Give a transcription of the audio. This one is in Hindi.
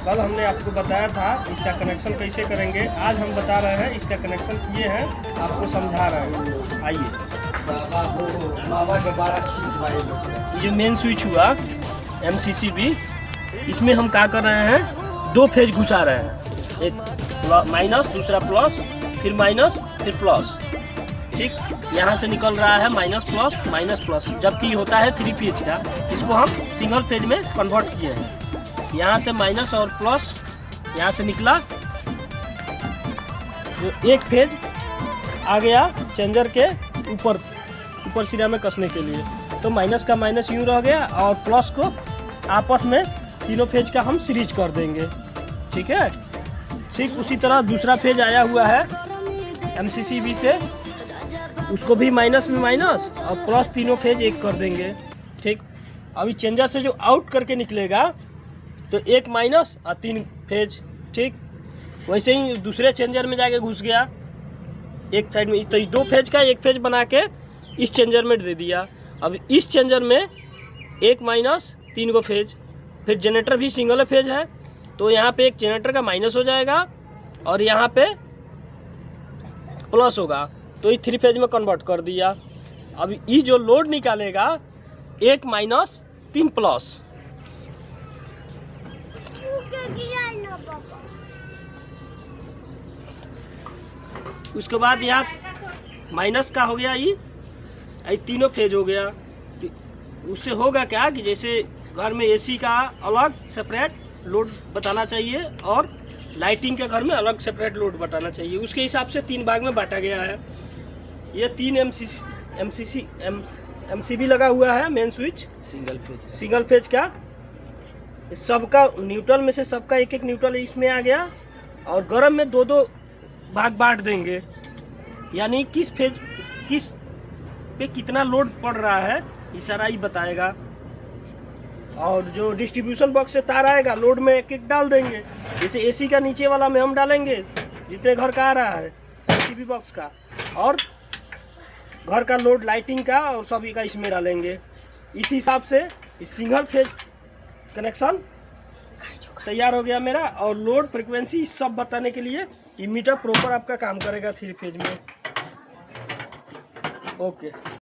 कल हमने आपको बताया था इसका कनेक्शन कैसे करेंगे, आज हम बता रहे हैं इसका कनेक्शन किए हैं, आपको समझा रहे हैं। आइए, ये मेन स्विच हुआ MCCB, इसमें हम क्या कर रहे हैं, दो फेज घुसा रहे हैं, एक माइनस दूसरा प्लस, फिर माइनस फिर प्लस। ठीक, यहाँ से निकल रहा है माइनस प्लस, जबकि होता है 3 फेज का, इसको हम सिंगल फेज में कन्वर्ट किए हैं। यहाँ से माइनस और प्लस यहाँ से निकला, तो एक फेज आ गया चेंजर के ऊपर सिरा में कसने के लिए, तो माइनस का माइनस यूँ रह गया और प्लस को आपस में तीनों फेज का हम सीरीज कर देंगे। ठीक है, ठीक उसी तरह दूसरा फेज आया हुआ है MCCB से, उसको भी माइनस में माइनस और प्लस तीनों फेज एक कर देंगे। ठीक, अभी चेंजर से जो आउट करके निकलेगा तो एक माइनस और 3 फेज। ठीक, वैसे ही दूसरे चेंजर में जाके घुस गया एक साइड में, तो 2 फेज का एक फेज बना के इस चेंजर में दे दिया। अब इस चेंजर में एक माइनस 3 गो फेज, फिर जनरेटर भी सिंगल फेज है, तो यहाँ पे एक जनरेटर का माइनस हो जाएगा और यहाँ पे प्लस होगा, तो ये 3 फेज में कन्वर्ट कर दिया। अब ये जो लोड निकालेगा 1 माइनस 3 प्लस, उसके बाद यहाँ माइनस का हो गया, ये तीनों फेज हो गया। उससे होगा क्या कि जैसे घर में AC का अलग सेपरेट लोड बताना चाहिए और लाइटिंग के घर में अलग सेपरेट लोड बताना चाहिए, उसके हिसाब से 3 भाग में बांटा गया है। ये 3 MCB लगा हुआ है, मेन स्विच सिंगल फेज का, सबका न्यूट्रल में से सबका एक एक न्यूट्रल इसमें आ गया, और गर्म में 2-2 भाग बांट देंगे, यानी किस पे कितना लोड पड़ रहा है ये सारा ही बताएगा। और जो डिस्ट्रीब्यूशन बॉक्स से तार आएगा लोड में एक एक डाल देंगे, जैसे AC का नीचे वाला में हम डालेंगे जितने घर का आ रहा है MCB बॉक्स का, और घर का लोड लाइटिंग का और सभी का इसमें डालेंगे। इसी हिसाब से इस सिंगल फेज कनेक्शन तैयार हो गया मेरा, और लोड फ्रिक्वेंसी सब बताने के लिए ये मीटर प्रॉपर आपका काम करेगा 3 फेज में। ओके।